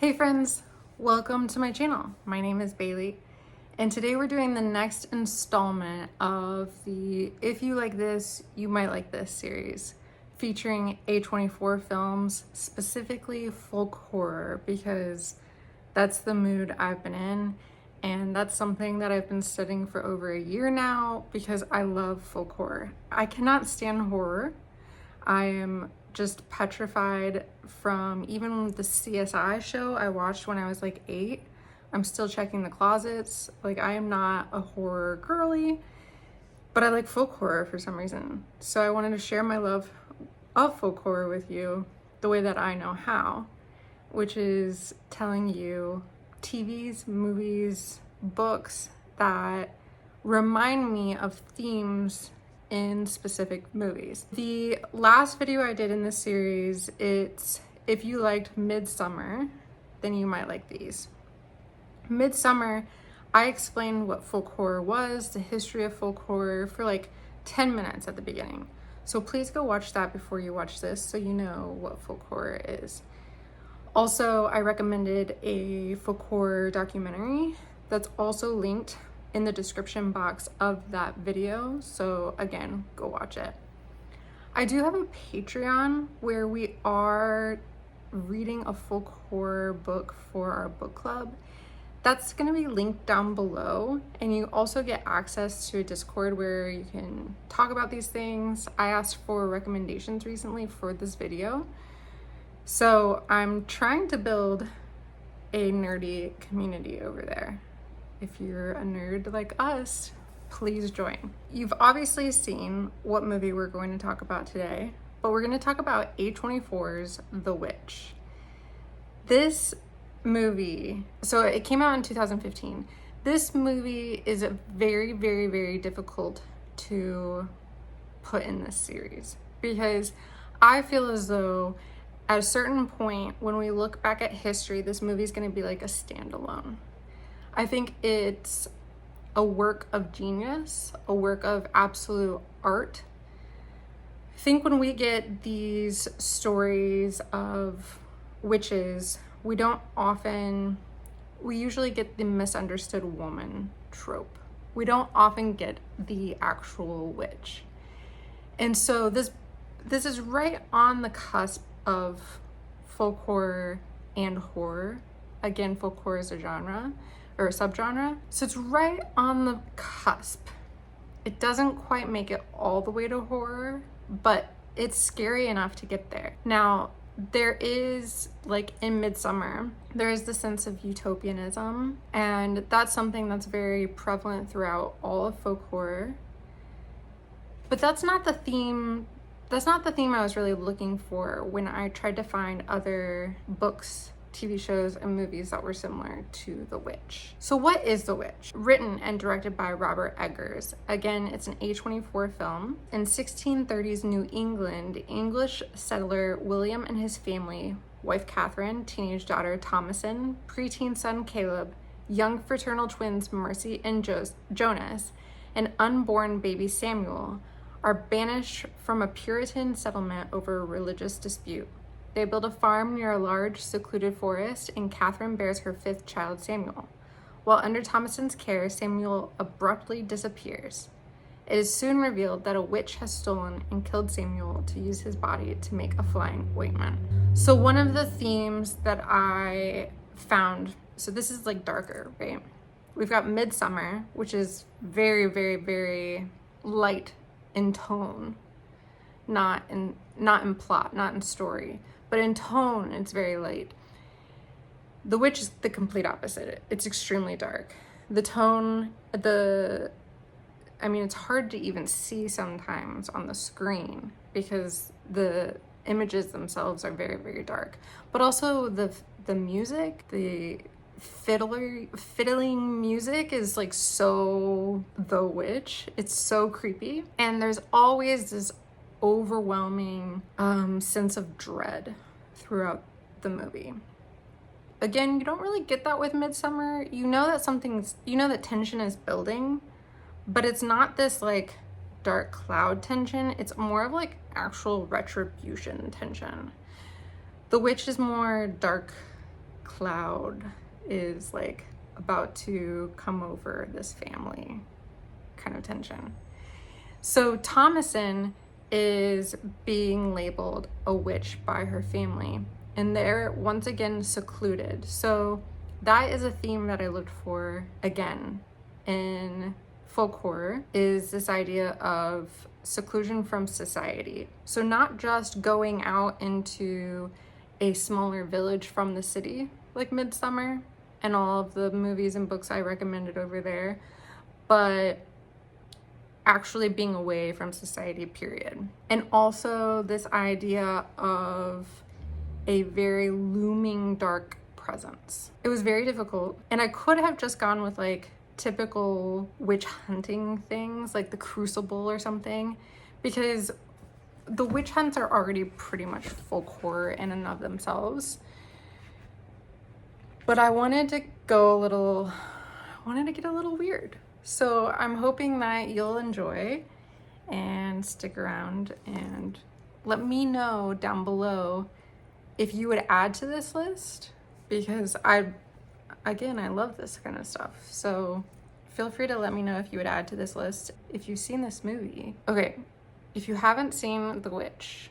Hey friends, welcome to my channel. My name is Bailey, and today we're doing the next installment of the If You Like This, You Might Like This series, featuring A24 films, specifically folk horror, because that's the mood I've been in, and that's something that I've been studying for over a year now because I love folk horror. I cannot stand horror. I am just petrified from even the CSI show I watched when I was like 8. I'm still checking the closets. Like, I am not a horror girly, but I like folk horror for some reason. So I wanted to share my love of folk horror with you the way that I know how, which is telling you TVs, movies, books that remind me of themes in specific movies. The last video I did in this series, it's if you liked Midsommar, then you might like these. Midsommar, I explained what folk horror was, the history of folk horror for like 10 minutes at the beginning. So please go watch that before you watch this so you know what folk horror is. Also, I recommended a folk horror documentary that's also linked in the description box of that video. So again, go watch it. I do have a Patreon where we are reading a folk horror book for our book club. That's going to be linked down below, and you also get access to a Discord where you can talk about these things. I asked for recommendations recently for this video, so I'm trying to build a nerdy community over there. If you're a nerd like us, please join. You've obviously seen what movie we're going to talk about today, but we're going to talk about A24's The Witch. This movie, so it came out in 2015. This movie is very, very, very difficult to put in this series because I feel as though at a certain point when we look back at history, this movie is going to be like a standalone. I think it's a work of genius, a work of absolute art. I think when we get these stories of witches, we usually get the misunderstood woman trope. We don't often get the actual witch. And so this is right on the cusp of folk horror and horror. Again, folk horror is a genre or a subgenre. So it's right on the cusp. It doesn't quite make it all the way to horror, but it's scary enough to get there. Now, there is, like in Midsommar, there is the sense of utopianism, and that's something that's very prevalent throughout all of folk horror. But that's not the theme I was really looking for when I tried to find other books, TV shows, and movies that were similar to The Witch. So what is The Witch? Written and directed by Robert Eggers. Again, it's an A24 film. In 1630s New England, English settler William and his family, wife Catherine, teenage daughter Thomasin, preteen son Caleb, young fraternal twins Mercy and Jonas, and unborn baby Samuel, are banished from a Puritan settlement over a religious dispute. They build a farm near a large, secluded forest, and Catherine bears her 5th child, Samuel. While under Thomasin's care, Samuel abruptly disappears. It is soon revealed that a witch has stolen and killed Samuel to use his body to make a flying ointment. So one of the themes that I found, so this is like darker, right? We've got Midsommar, which is very, very, very light in tone, not in plot, not in story. But in tone, it's very light. The Witch is the complete opposite. It's extremely dark. The tone, it's hard to even see sometimes on the screen because the images themselves are very, very dark. But also the music, the fiddling music is like so The Witch. It's so creepy. And there's always this overwhelming sense of dread throughout the movie. Again, you don't really get that with Midsommar. You know that tension is building, but it's not this like dark cloud tension. It's more of like actual retribution tension. The Witch is more dark cloud is like about to come over this family kind of tension. So Thomason is being labeled a witch by her family, and they're once again secluded. So that is a theme that I looked for again in folk horror, is this idea of seclusion from society. So not just going out into a smaller village from the city, like Midsommar and all of the movies and books I recommended over there, but actually being away from society, period. And also this idea of a very looming dark presence. It was very difficult, and I could have just gone with like typical witch hunting things like the Crucible or something, because the witch hunts are already pretty much folk horror in and of themselves. But I wanted to get a little weird. So I'm hoping that you'll enjoy and stick around and let me know down below if you would add to this list, because I love this kind of stuff. So feel free to let me know if you would add to this list if you've seen this movie. Okay, if you haven't seen The Witch,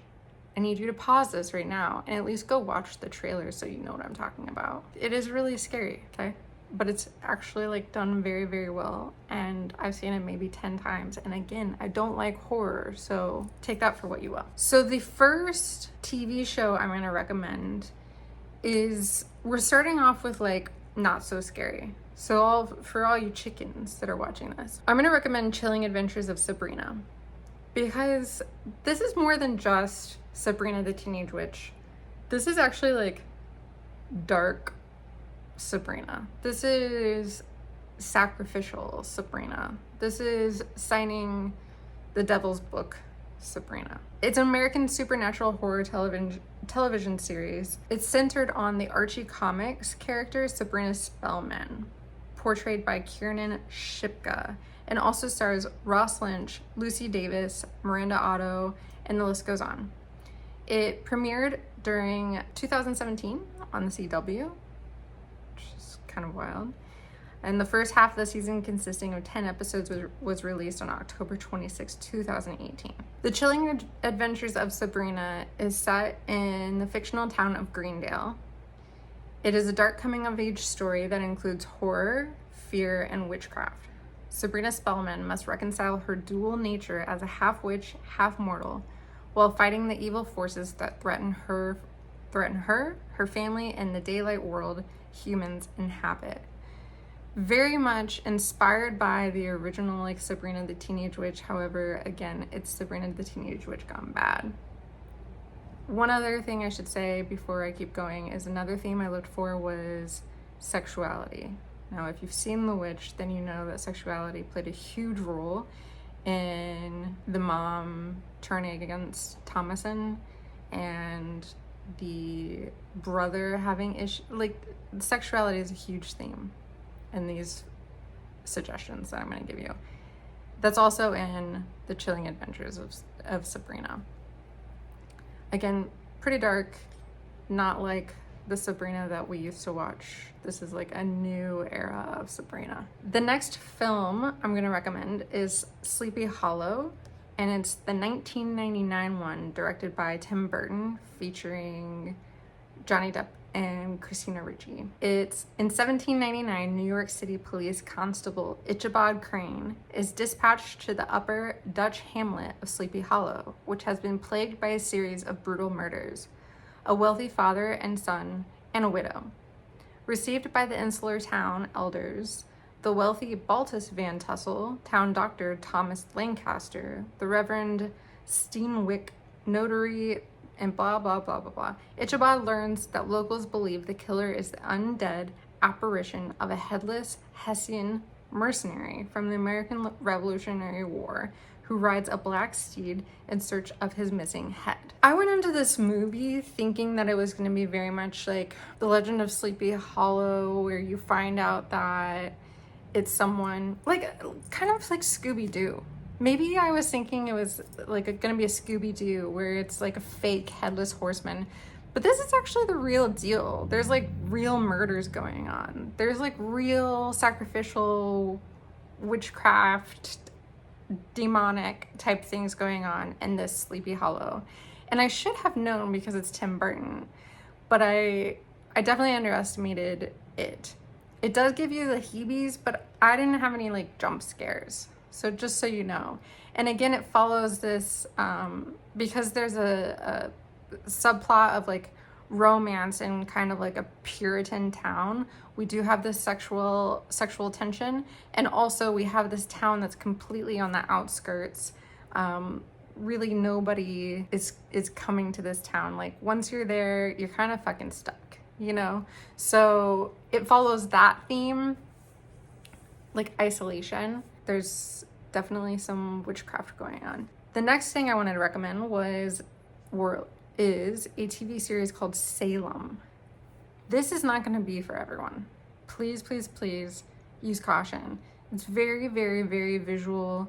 I need you to pause this right now and at least go watch the trailer so you know what I'm talking about. It is really scary, okay? But it's actually like done very, very well, and I've seen it maybe 10 times. And again, I don't like horror, so take that for what you will. So the first TV show I'm gonna recommend is, we're starting off with like not so scary. So for all you chickens that are watching this, I'm gonna recommend Chilling Adventures of Sabrina, because this is more than just Sabrina the Teenage Witch. This is actually like dark Sabrina. This is sacrificial Sabrina. This is signing the devil's book Sabrina. It's an American supernatural horror television series. It's centered on the Archie comics character Sabrina Spellman, portrayed by Kiernan Shipka, and also stars Ross Lynch, Lucy Davis, Miranda Otto, and the list goes on. It premiered during 2017 on the CW, kind of wild. And the first half of the season, consisting of 10 episodes, was released on October 26, 2018. The Chilling Adventures of Sabrina is set in the fictional town of Greendale. It is a dark coming-of-age story that includes horror, fear, and witchcraft. Sabrina Spellman must reconcile her dual nature as a half-witch, half-mortal, while fighting the evil forces that threaten her, her family, and the daylight world humans inhabit. Very much inspired by the original like Sabrina the Teenage Witch. However, again, it's Sabrina the Teenage Witch gone bad. One other thing I should say before I keep going is another theme I looked for was sexuality. Now, if you've seen The Witch, then you know that sexuality played a huge role in the mom turning against Thomason and the brother having issues. Like, sexuality is a huge theme in these suggestions that I'm going to give you. That's also in The Chilling Adventures of Sabrina. Again, pretty dark, not like the Sabrina that we used to watch. This is like a new era of Sabrina. The next film I'm going to recommend is Sleepy Hollow, and it's the 1999 one directed by Tim Burton, featuring Johnny Depp and Christina Ricci. It's in 1799, New York City Police Constable Ichabod Crane is dispatched to the upper Dutch hamlet of Sleepy Hollow, which has been plagued by a series of brutal murders. A wealthy father and son, and a widow. Received by the insular town elders, the wealthy Baltus Van Tussle, town doctor Thomas Lancaster, the Reverend Steenwick, notary, and blah, blah, blah, blah, blah. Ichabod learns that locals believe the killer is the undead apparition of a headless Hessian mercenary from the American Revolutionary War who rides a black steed in search of his missing head. I went into this movie thinking that it was going to be very much like The Legend of Sleepy Hollow, where you find out that it's someone, like, kind of like Scooby-Doo. Maybe I was thinking it was like going to be a Scooby-Doo where it's like a fake headless horseman, But this is actually the real deal. There's like real murders going on. There's like real sacrificial witchcraft, demonic type things going on in this Sleepy Hollow. And I should have known because it's Tim Burton, but I definitely underestimated it. It does give you the heebies, but I didn't have any like jump scares. So just so you know. And again, it follows this because there's a subplot of like romance in kind of like a Puritan town. We do have this sexual tension, and also we have this town that's completely on the outskirts. Really nobody is coming to this town. Like once you're there, you're kind of fucking stuck, you know? So it follows that theme, like isolation. There's definitely some witchcraft going on. The next thing I wanted to recommend is a TV series called Salem. This is not going to be for everyone. Please, please, please use caution. It's very, very, very visual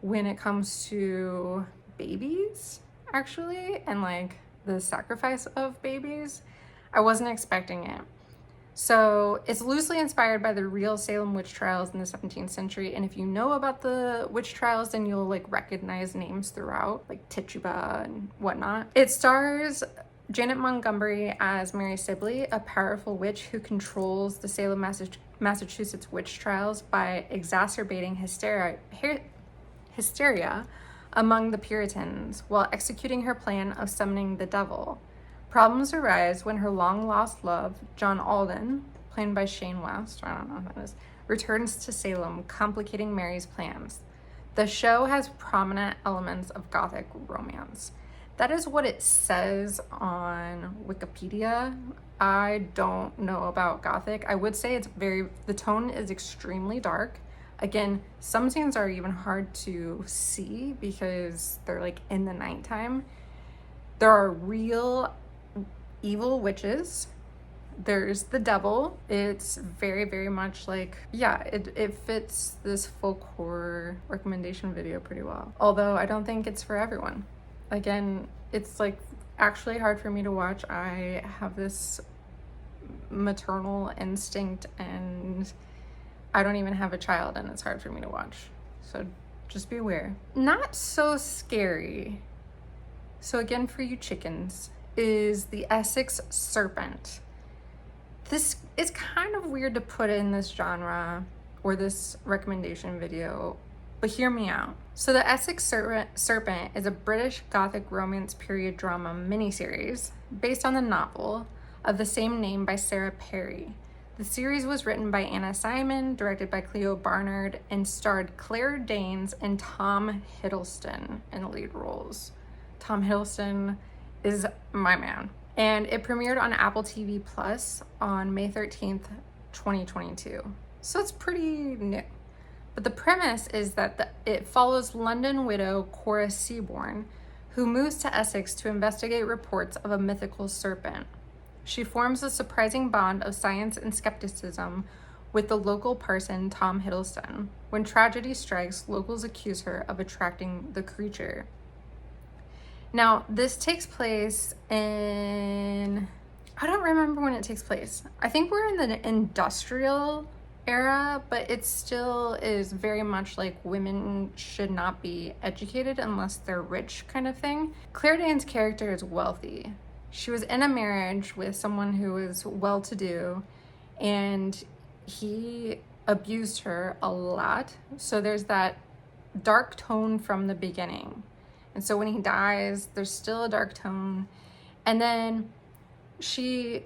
when it comes to babies, actually, and like the sacrifice of babies. I wasn't expecting it. So it's loosely inspired by the real Salem witch trials in the 17th century. And if you know about the witch trials, then you'll like recognize names throughout, like Tituba and whatnot. It stars Janet Montgomery as Mary Sibley, a powerful witch who controls the Salem, Massachusetts witch trials by exacerbating hysteria among the Puritans while executing her plan of summoning the devil. Problems arise when her long-lost love, John Alden, played by Shane West, I don't know who that is, returns to Salem, complicating Mary's plans. The show has prominent elements of Gothic romance. That is what it says on Wikipedia. I don't know about Gothic. I would say the tone is extremely dark. Again, some scenes are even hard to see because they're like in the nighttime. There are real evil witches. There's the devil. It's very, very much like, yeah, it fits this folk horror recommendation video pretty well. Although I don't think it's for everyone. Again, it's like actually hard for me to watch. I have this maternal instinct and I don't even have a child and it's hard for me to watch. So just be aware. Not so scary. So again, for you chickens, is the Essex Serpent. This is kind of weird to put in this genre or this recommendation video, but hear me out. So the Essex Serpent is a British Gothic romance period drama miniseries based on the novel of the same name by Sarah Perry. The series was written by Anna Simon, directed by Cleo Barnard, and starred Claire Danes and Tom Hiddleston in the lead roles. Tom Hiddleston is my man. And it premiered on Apple TV Plus on May 13th, 2022. So it's pretty new. But the premise is that it follows London widow Cora Seaborn, who moves to Essex to investigate reports of a mythical serpent. She forms a surprising bond of science and skepticism with the local parson Tom Hiddleston. When tragedy strikes, locals accuse her of attracting the creature. Now, this takes place in, I don't remember when it takes place. I think we're in the industrial era, but it still is very much like women should not be educated unless they're rich kind of thing. Claire Danes' character is wealthy. She was in a marriage with someone who was well-to-do, and he abused her a lot. So there's that dark tone from the beginning. And so when he dies, there's still a dark tone. And then she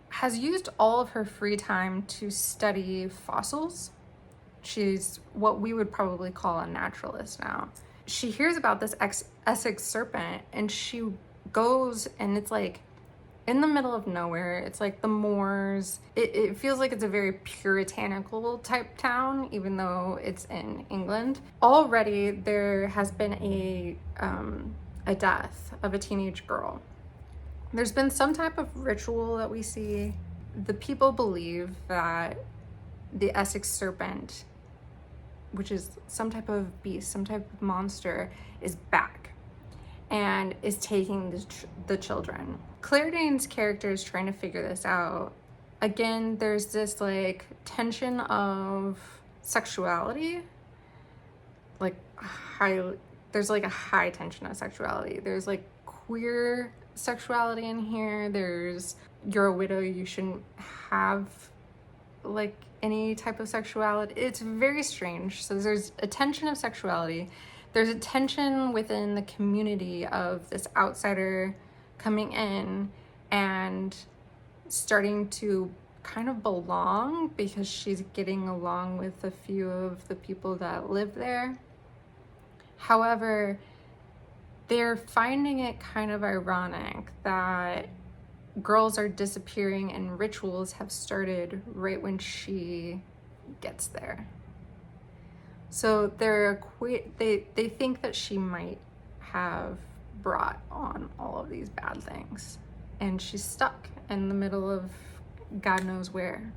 has used all of her free time to study fossils. She's what we would probably call a naturalist now. She hears about this Essex serpent and she goes, and it's like in the middle of nowhere. It's like the moors. It feels like it's a very puritanical type town, even though it's in England. Already there has been a death of a teenage girl. There's been some type of ritual that we see. The people believe that the Essex serpent, which is some type of beast, some type of monster, is back and is taking the children. Claire Danes' character is trying to figure this out. Again, there's this like tension of sexuality, like there's like a high tension of sexuality. There's like queer sexuality in here. There's, you're a widow, you shouldn't have like any type of sexuality. It's very strange. So there's a tension of sexuality. There's a tension within the community of this outsider coming in and starting to kind of belong because she's getting along with a few of the people that live there. However, they're finding it kind of ironic that girls are disappearing and rituals have started right when she gets there. So they think that she might have brought on all of these bad things, and she's stuck in the middle of God knows where.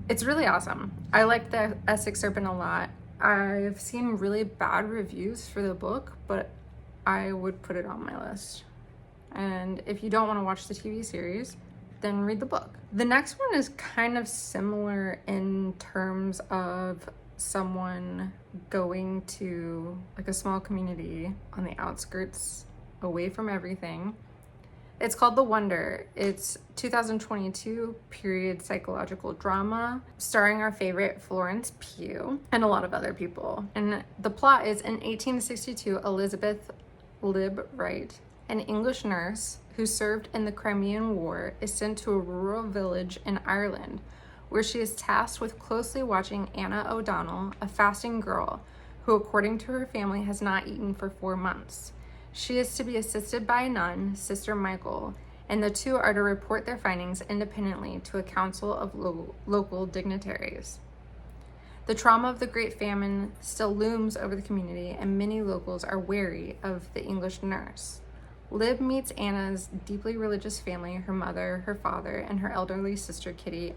It's really awesome. I like the Essex Serpent a lot. I've seen really bad reviews for the book, but I would put it on my list. And if you don't want to watch the TV series, then read the book. The next one is kind of similar in terms of someone going to like a small community on the outskirts, away from everything. It's called The Wonder. It's 2022 period psychological drama starring our favorite Florence Pugh and a lot of other people. And the plot is, in 1862, Elizabeth Lib Wright, an English nurse who served in the Crimean War, is sent to a rural village in Ireland, where she is tasked with closely watching Anna O'Donnell, a fasting girl who, according to her family, has not eaten for 4 months. She is to be assisted by a nun, Sister Michael, and the two are to report their findings independently to a council of local dignitaries. The trauma of the Great Famine still looms over the community, and many locals are wary of the English nurse. Lib meets Anna's deeply religious family, her mother, her father, and her elderly sister Kitty.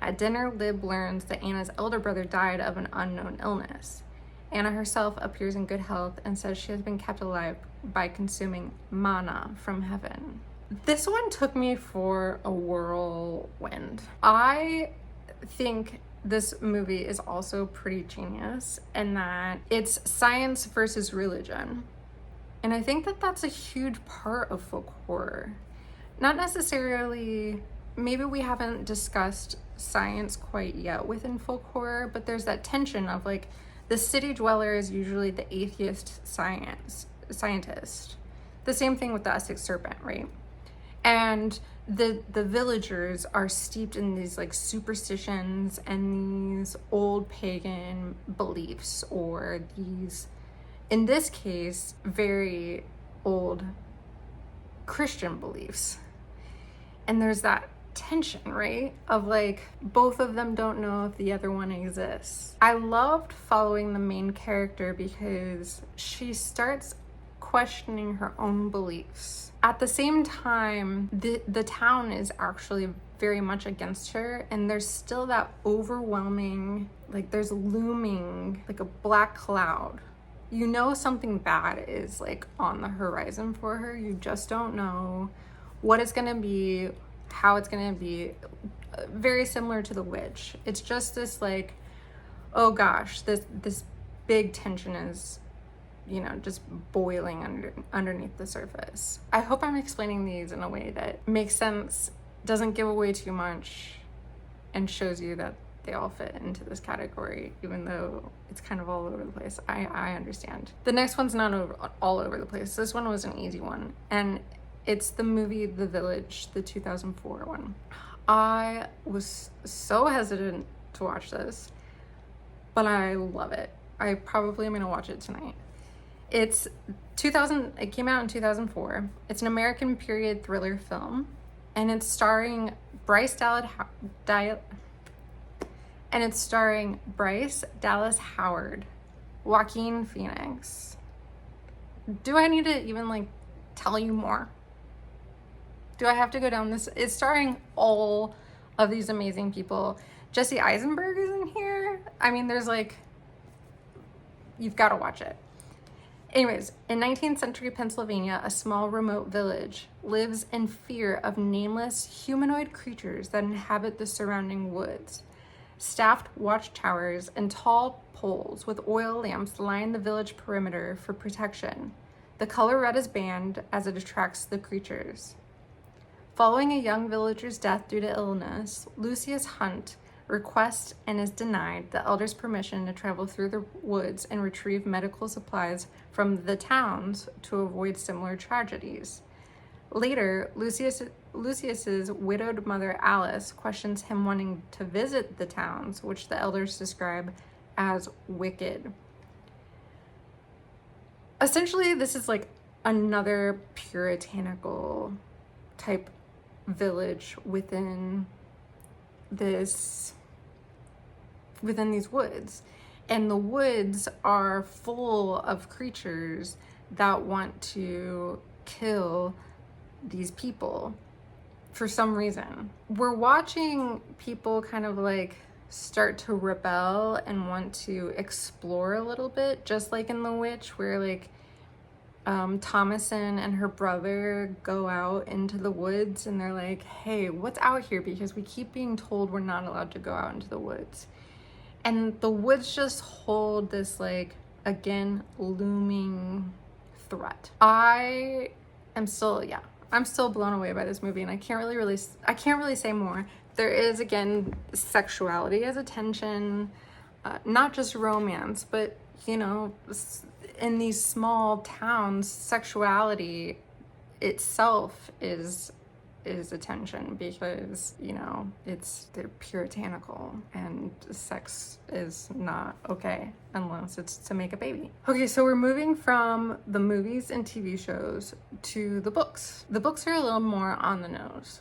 At dinner, Lib learns that Anna's elder brother died of an unknown illness. Anna herself appears in good health and says she has been kept alive by consuming manna from heaven. This one took me for a whirlwind. I think this movie is also pretty genius in that it's science versus religion. And I think that that's a huge part of folk horror. Not necessarily, maybe we haven't discussed science quite yet within folk horror, but there's that tension of like, the city dweller is usually the atheist scientist. The same thing with the Essex Serpent, right? And the villagers are steeped in these like superstitions and these old pagan beliefs, or these, in this case, very old Christian beliefs. And there's that tension, right? Of like, both of them don't know if the other one exists. I loved following the main character because she starts questioning her own beliefs. At the same time, the town is actually very much against her, and there's still that overwhelming, like there's looming like a black cloud. You know something bad is like on the horizon for her. You just don't know what it's gonna be, how it's gonna be. Very similar to the witch. It's just this like, oh gosh, this big tension is, you know, just boiling underneath the surface. I hope I'm explaining these in a way that makes sense, doesn't give away too much, and shows you that they all fit into this category, even though it's kind of all over the place. I understand. The next one's not all over the place. This one was an easy one, and it's the movie The Village, the 2004 one. I was so hesitant to watch this, but I love it. I probably am gonna watch it tonight. It came out in 2004. It's an American period thriller film, and it's starring Bryce Dallas Howard, Joaquin Phoenix. Do I need to even like tell you more? Do I have to go down this? It's starring all of these amazing people. Jesse Eisenberg is in here. I mean, there's like, you've got to watch it. Anyways, in 19th century Pennsylvania, a small remote village lives in fear of nameless humanoid creatures that inhabit the surrounding woods. Staffed watchtowers and tall poles with oil lamps line the village perimeter for protection. The color red is banned as it attracts the creatures. Following a young villager's death due to illness, Lucius Hunt requests and is denied the elders' permission to travel through the woods and retrieve medical supplies from the towns to avoid similar tragedies. Later, Lucius's widowed mother Alice questions him wanting to visit the towns, which the elders describe as wicked. Essentially, this is like another puritanical type village within these woods, and the woods are full of creatures that want to kill these people for some reason. We're watching people kind of like start to rebel and want to explore a little bit, just like in The Witch, where like Thomasin and her brother go out into the woods and they're like, hey, what's out here? Because we keep being told we're not allowed to go out into the woods. And the woods just hold this, like, again, looming threat. I'm still blown away by this movie, and I can't really say more. There is, again, sexuality as a tension, not just romance, but, you know, in these small towns, sexuality itself is a tension, because, you know, they're puritanical and sex is not okay unless it's to make a baby. Okay, so we're moving from the movies and TV shows to the books. The books are a little more on the nose.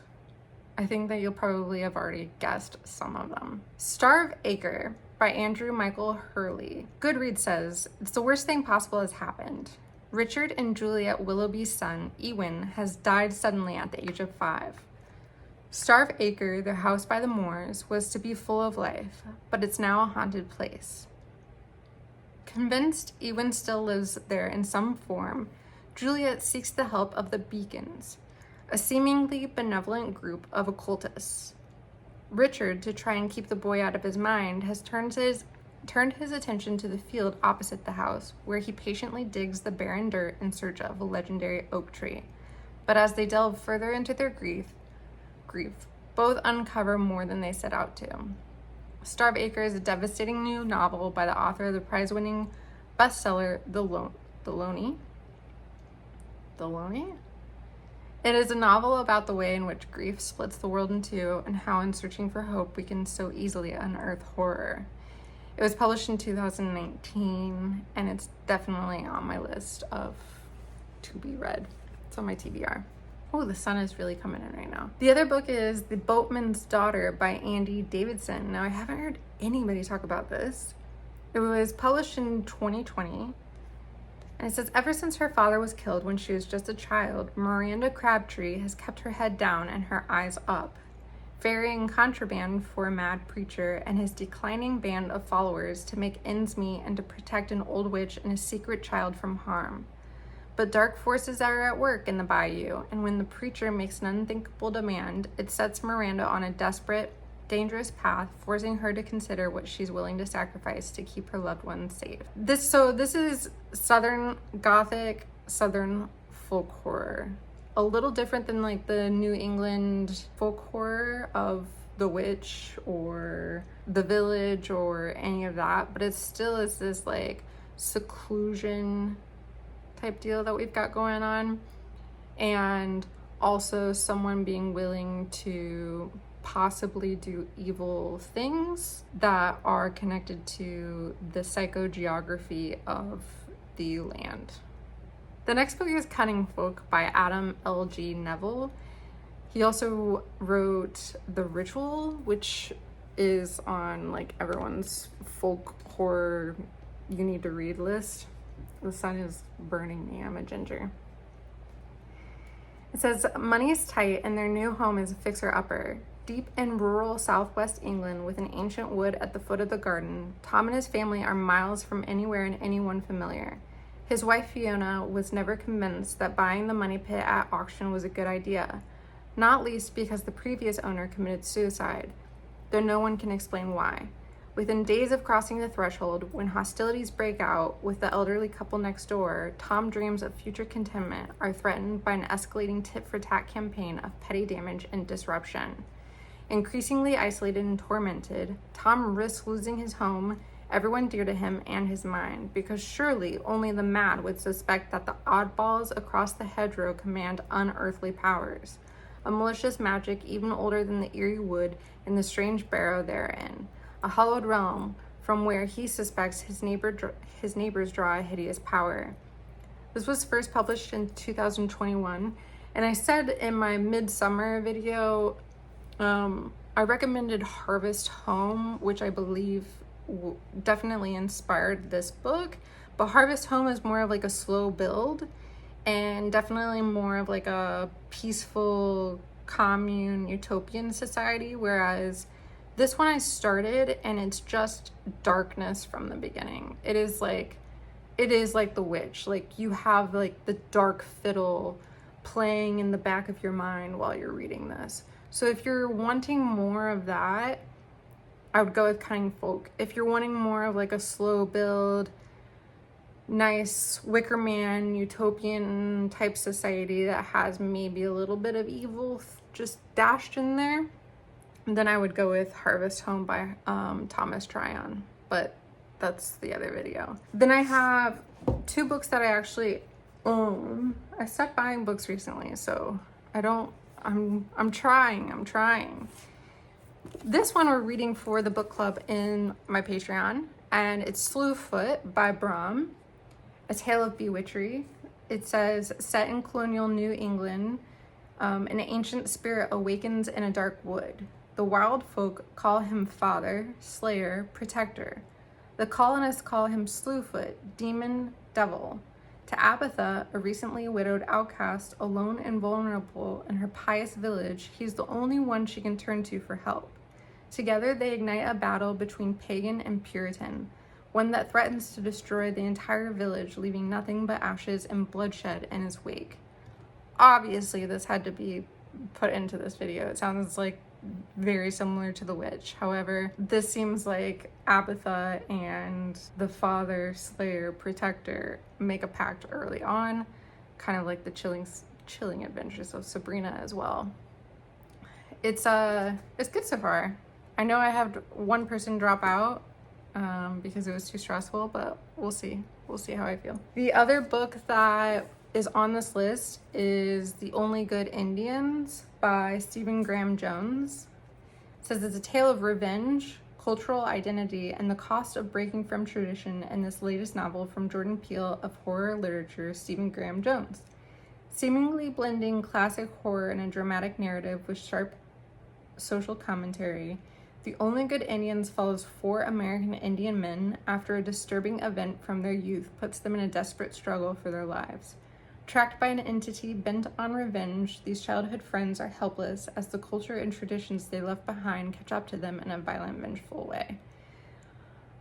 I think that you'll probably have already guessed some of them. Star of Acre by Andrew Michael Hurley. Goodreads says, it's the worst thing possible has happened. Richard and Juliet Willoughby's son, Ewan, has died suddenly at the age of 5. Star of Acre, their house by the moors, was to be full of life, but it's now a haunted place. Convinced Ewan still lives there in some form, Juliet seeks the help of the Beacons, a seemingly benevolent group of occultists. Richard, to try and keep the boy out of his mind, has turned his attention to the field opposite the house, where he patiently digs the barren dirt in search of a legendary oak tree. But as they delve further into their grief, both uncover more than they set out to. Star of Acre is a devastating new novel by the author of the prize-winning bestseller, The Lonely? It is a novel about the way in which grief splits the world in two, and how in searching for hope we can so easily unearth horror. It was published in 2019, and it's definitely on my list of to be read. It's on my TBR. Oh, the sun is really coming in right now. The other book is The Boatman's Daughter by Andy Davidson. Now, I haven't heard anybody talk about this. It was published in 2020. And it says, ever since her father was killed when she was just a child, Miranda Crabtree has kept her head down and her eyes up, ferrying contraband for a mad preacher and his declining band of followers to make ends meet and to protect an old witch and a secret child from harm. But dark forces are at work in the bayou, and when the preacher makes an unthinkable demand, it sets Miranda on a desperate, dangerous path, forcing her to consider what she's willing to sacrifice to keep her loved ones safe. This is Southern Gothic, Southern folk horror. A little different than like the New England folk horror of The Witch or The Village or any of that, but it still is this like seclusion type deal that we've got going on, and also someone being willing to possibly do evil things that are connected to the psychogeography of the land. The next book is Cunning Folk by Adam L.G. Neville. He also wrote The Ritual, which is on like everyone's folk horror you need to read list. The sun is burning me, I'm a ginger. It says, money is tight and their new home is a fixer-upper. Deep in rural southwest England with an ancient wood at the foot of the garden, Tom and his family are miles from anywhere and anyone familiar. His wife Fiona was never convinced that buying the money pit at auction was a good idea, not least because the previous owner committed suicide, though no one can explain why. Within days of crossing the threshold, when hostilities break out with the elderly couple next door, Tom's dreams of future contentment are threatened by an escalating tit-for-tat campaign of petty damage and disruption. Increasingly isolated and tormented, Tom risks losing his home, everyone dear to him, and his mind, because surely only the mad would suspect that the oddballs across the hedgerow command unearthly powers, a malicious magic even older than the eerie wood and the strange barrow therein, a hallowed realm from where he suspects his neighbors draw a hideous power. This was first published in 2021, and I said in my Midsommar video, I recommended Harvest Home, which I believe definitely inspired this book, but Harvest Home is more of like a slow build and definitely more of like a peaceful commune utopian society, whereas this one I started and it's just darkness from the beginning. It is like The Witch. Like, you have like the dark fiddle playing in the back of your mind while you're reading this. So if you're wanting more of that, I would go with Cunning Folk. If you're wanting more of like a slow build, nice Wicker Man, utopian type society that has maybe a little bit of evil just dashed in there, then I would go with Harvest Home by Thomas Tryon. But that's the other video. Then I have two books that I actually own. I stopped buying books recently, so I'm trying. This one we're reading for the book club in my Patreon, and it's Sloohfoot by Brum, A Tale of Bewitchery. It says, set in colonial New England, an ancient spirit awakens in a dark wood. The wild folk call him father, slayer, protector. The colonists call him Sloohfoot, demon, devil. To Abatha, a recently widowed outcast, alone and vulnerable in her pious village, he's the only one she can turn to for help. Together, they ignite a battle between pagan and Puritan, one that threatens to destroy the entire village, leaving nothing but ashes and bloodshed in its wake. Obviously, this had to be put into this video. It sounds like very similar to The Witch. However, this seems like Abatha and the father, slayer, protector make a pact early on, kind of like the chilling adventures of Sabrina as well. It's good so far. I know I had one person drop out because it was too stressful, but we'll see how I feel. The other book that is on this list is The Only Good Indians by Stephen Graham Jones. It says it's a tale of revenge, cultural identity, and the cost of breaking from tradition in this latest novel from Jordan Peele of horror literature, Stephen Graham Jones. Seemingly blending classic horror and a dramatic narrative with sharp social commentary, The Only Good Indians follows 4 American Indian men after a disturbing event from their youth puts them in a desperate struggle for their lives. Tracked by an entity bent on revenge, these childhood friends are helpless as the culture and traditions they left behind catch up to them in a violent, vengeful way.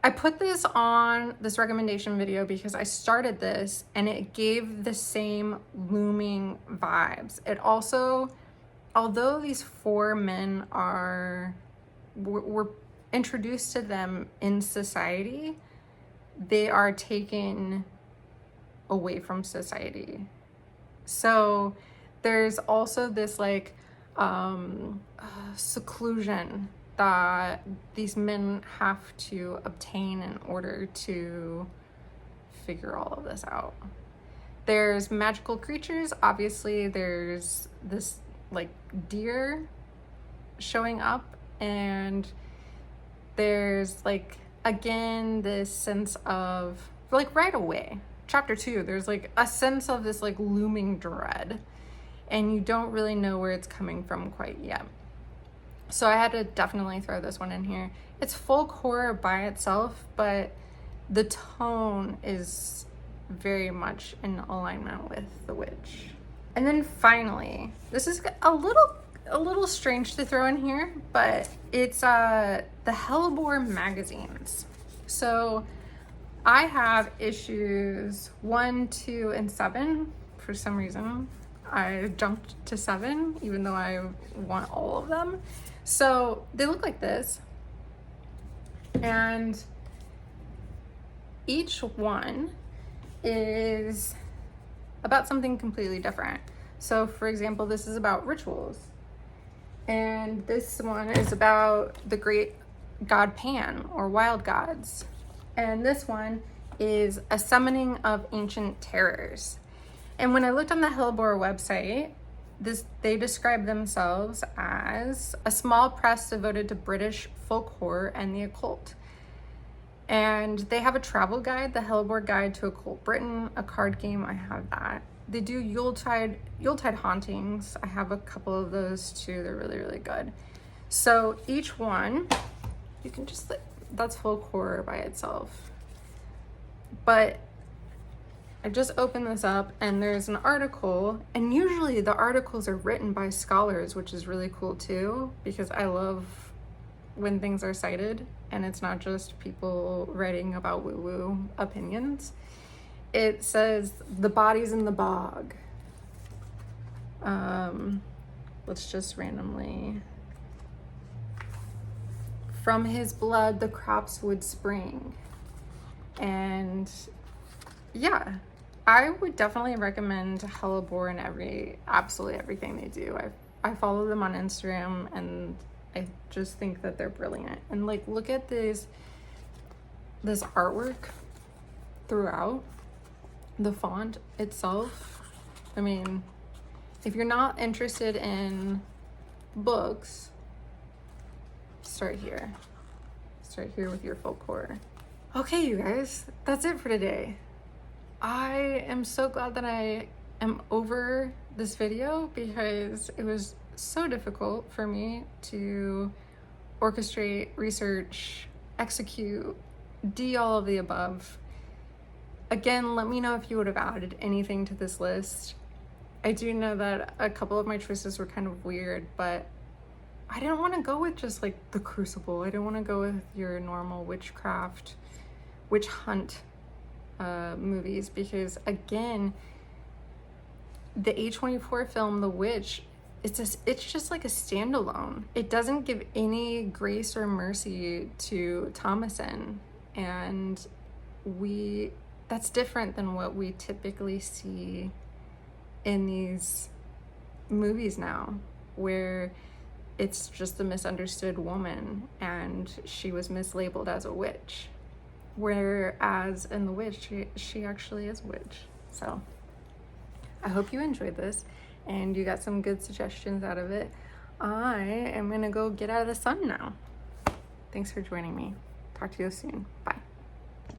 I put this on this recommendation video because I started this and it gave the same looming vibes. It also, although these 4 men we're introduced to them in society, they are taken away from society. So there's also this like seclusion that these men have to obtain in order to figure all of this out. There's magical creatures. Obviously there's this like deer showing up, and there's like, again, this sense of like right away, chapter 2, there's like a sense of this like looming dread, and you don't really know where it's coming from quite yet. So I had to definitely throw this one in here. It's folk horror by itself, but the tone is very much in alignment with The Witch. And then finally, this is a little strange to throw in here, but it's the Hellbore magazines. So I have issues 1, 2, and 7 for some reason. I jumped to 7 even though I want all of them. So they look like this, and each one is about something completely different. So for example, this is about rituals, and this one is about the great god Pan, or wild gods, and this one is a summoning of ancient terrors. And when I looked on the Hellbore website, they describe themselves as a small press devoted to British folk horror and the occult. And they have a travel guide, the Hellbore Guide to Occult Britain, a card game. I have that. They do Yuletide hauntings. I have a couple of those too. They're really, really good. So each one, you can just, that's folk horror by itself. But I just opened this up and there's an article, and usually the articles are written by scholars, which is really cool too, because I love when things are cited and it's not just people writing about woo-woo opinions. It says the bodies in the bog. Let's just randomly. From his blood the crops would spring. And yeah, I would definitely recommend Hellbore in absolutely everything they do. I follow them on Instagram and I just think that they're brilliant. And like, look at this artwork throughout, the font itself. I mean, if you're not interested in books, start here with your folk horror. Okay, you guys, that's it for today. I am so glad that I am over this video, because it was so difficult for me to orchestrate, research, execute, do all of the above. Again, let me know if you would have added anything to this list. I do know that a couple of my choices were kind of weird, but I didn't want to go with just like the Crucible. I didn't want to go with your normal witchcraft, witch hunt movies, because again, the A24 film The Witch, it's just like a standalone. It doesn't give any grace or mercy to Thomason, and that's different than what we typically see in these movies now, where it's just a misunderstood woman and she was mislabeled as a witch, whereas in The Witch she actually is a witch. So I hope you enjoyed this and you got some good suggestions out of it. I am gonna go get out of the sun now. Thanks for joining me. Talk to you soon. Bye.